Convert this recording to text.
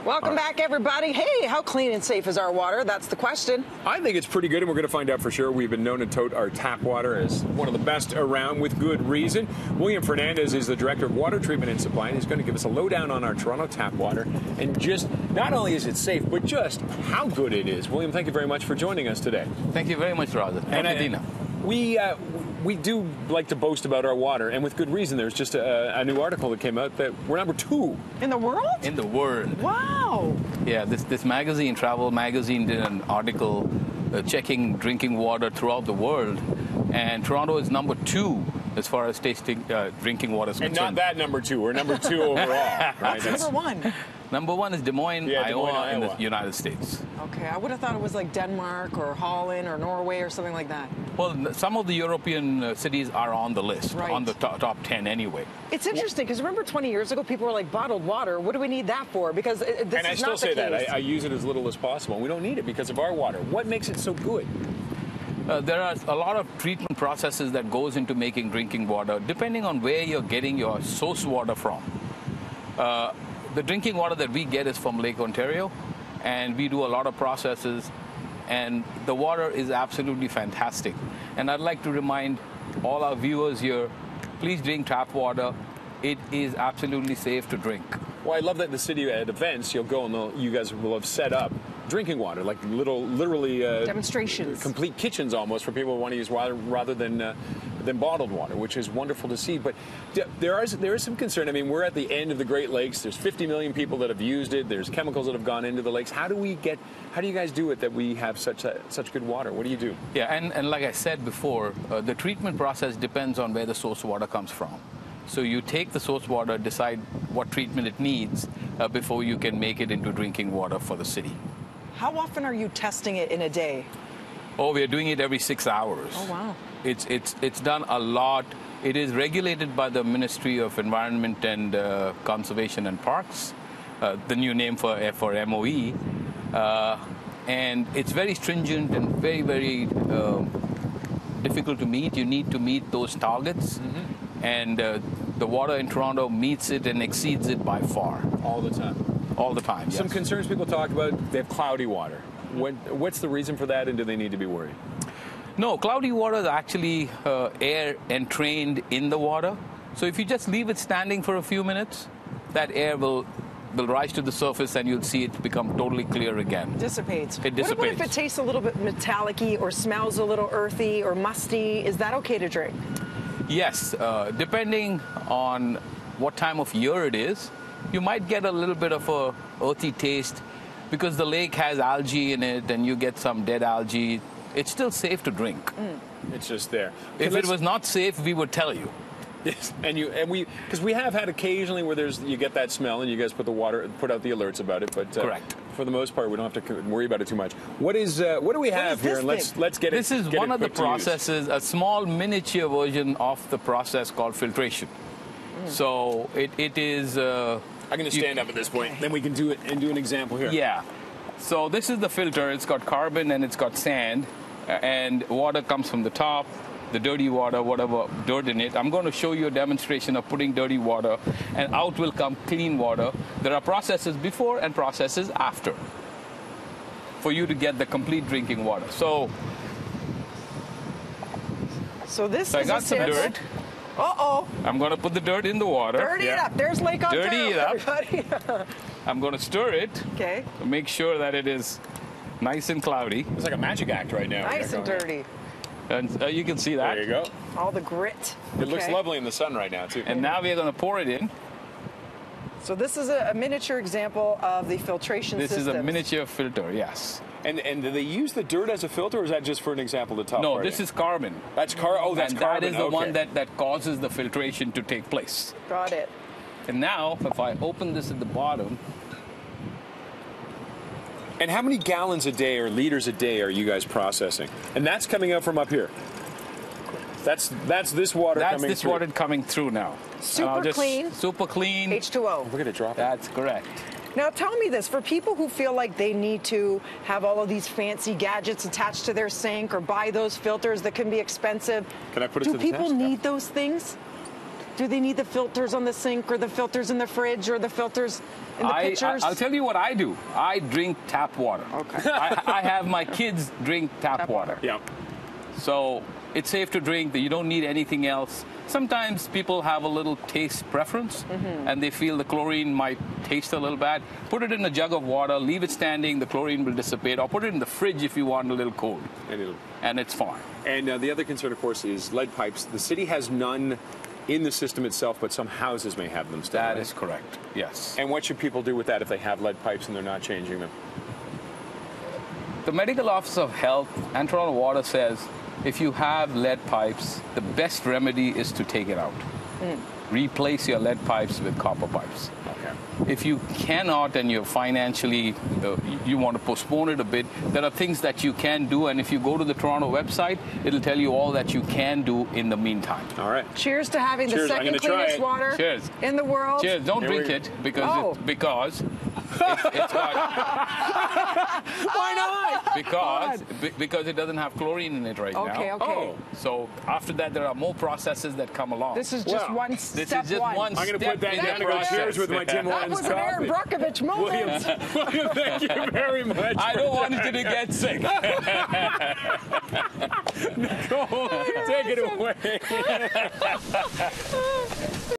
Welcome back, everybody. Hey, how clean and safe is our water? That's the question. I think it's pretty good, and we're going to find out for sure. We've been known to tote our tap water as one of the best around with good reason. William Fernandes is the Director of Water Treatment and Supply, and he's going to give us a lowdown on our Toronto tap water and just not only is it safe, but just how good it is. William, thank you very much for joining us today. Thank you very much, Roger. And we do like to boast about our water, and with good reason. There's just a new article that came out that we're number 2. In the world? In the world. Wow. Yeah, this magazine, Travel Magazine, did an article checking drinking water throughout the world, and Toronto is number 2 as far as tasting drinking water is concerned. And not that number 2. We're number 2 overall. Right? That's number 1. Number 1 is Des Moines, Iowa, in the United States. Okay, I would have thought it was like Denmark or Holland or Norway or something like that. Well, some of the European cities are on the list, right, on the top 10 anyway. It's interesting because remember 20 years ago, people were like, bottled water, what do we need that for? Because this and I is still not the say case. that. I use it as little as possible. We don't need it because of our water. What makes it so good? There are a lot of treatment processes that goes into making drinking water, depending on where you're getting your source water from. The drinking water that we get is from Lake Ontario, and we do a lot of processes, and the water is absolutely fantastic. And I'd like to remind all our viewers here, please drink tap water. It is absolutely safe to drink. Well, I love that in the city at events, you'll go and you guys will have set up drinking water, like literally demonstrations, complete kitchens almost for people who want to use water rather than bottled water, which is wonderful to see. But there is some concern. I mean, we're at the end of the Great Lakes. There's 50 million people that have used it. There's chemicals that have gone into the lakes. How do you guys do it that we have such good water? What do you do? Yeah, and like I said before, the treatment process depends on where the source water comes from. So you take the source water, decide what treatment it needs before you can make it into drinking water for the city. How often are you testing it in a day? Oh, we're doing it every 6 hours. Oh, wow. It's done a lot. It is regulated by the Ministry of Environment and Conservation and Parks, the new name for MOE. And it's very stringent and very, very difficult to meet. You need to meet those targets. Mm-hmm. And the water in Toronto meets it and exceeds it by far. All the time? All the time, yes. Some concerns people talk about, they have cloudy water. What's the reason for that, and do they need to be worried? No, cloudy water is actually air entrained in the water. So if you just leave it standing for a few minutes, that air will rise to the surface and you'll see it become totally clear again. Dissipates. It dissipates. What about if it tastes a little bit metallic-y or smells a little earthy or musty? Is that okay to drink? Yes, depending on what time of year it is, you might get a little bit of a earthy taste because the lake has algae in it and you get some dead algae. It's still safe to drink. Mm. It's just there. If it was not safe, we would tell you. Yes, because we have had occasionally where you get that smell and you guys put out the alerts about it. But correct. For the most part, we don't have to worry about it too much. What do we have here? And let's get it. This is one of the processes, a small miniature version of the process called filtration. Mm. So it is. I'm going to stand up at this point. Then we can do it and do an example here. Yeah. So this is the filter. It's got carbon and it's got sand, and water comes from the top. The dirty water, whatever dirt in it. I'm going to show you a demonstration of putting dirty water, and out will come clean water. There are processes before and processes after for you to get the complete drinking water. So I got some dirt. Uh-oh. I'm going to put the dirt in the water. Dirty it up. There's Lake Ontario. Dirty it up. I'm going to stir it. Okay. To make sure that it is nice and cloudy. It's like a magic act right now. Nice and dirty. And you can see that. There you go. All the grit. It looks lovely in the sun right now, too. And now we're going to pour it in. So this is a miniature example of the filtration system. This is a miniature filter, yes. And do they use the dirt as a filter, or is that just for an example, the top part? No, this is carbon. That's carbon. Oh, that's carbon. That is the one that causes the filtration to take place. Got it. And now, if I open this at the bottom. And how many gallons a day or liters a day are you guys processing? And that's coming out from up here. That's this water coming through. That's this water coming through now. Super clean. Super clean. H2O. Look at it dropping. That's correct. Now tell me this, for people who feel like they need to have all of these fancy gadgets attached to their sink or buy those filters that can be expensive, can I put it to the test? Do people need those things Do they need the filters on the sink or the filters in the fridge or the filters in the pitchers? I'll tell you what I do. I drink tap water. Okay. I have my kids drink tap water. Yeah. So it's safe to drink. You don't need anything else. Sometimes people have a little taste preference, and they feel the chlorine might taste a little bad. Put it in a jug of water, leave it standing, the chlorine will dissipate, or put it in the fridge if you want a little cold, and it's fine. And the other concern, of course, is lead pipes. The city has none in the system itself, but some houses may have them still. That is correct, yes. And what should people do with that if they have lead pipes and they're not changing them? The Medical Office of Health and Toronto Water says if you have lead pipes, the best remedy is to take it out. Replace your lead pipes with copper pipes. Okay. If you cannot and you're financially, you want to postpone it a bit, there are things that you can do, and if you go to the Toronto website, it'll tell you all that you can do in the meantime. All right. Cheers to having Cheers. the I'm second gonna try cleanest it. water Cheers. in the world. Cheers, don't Here drink we- it because it's got... Why not? Because it doesn't have chlorine in it right now. Okay. Oh. So after that, there are more processes that come along. This is just Wow. one This step is just one I'm going to step put that in the down and go process. cheers with my Tim That Hortons was an Aaron coffee. Brockovich moment. William, thank you very much. I don't want you to get sick. Nicole, take it away.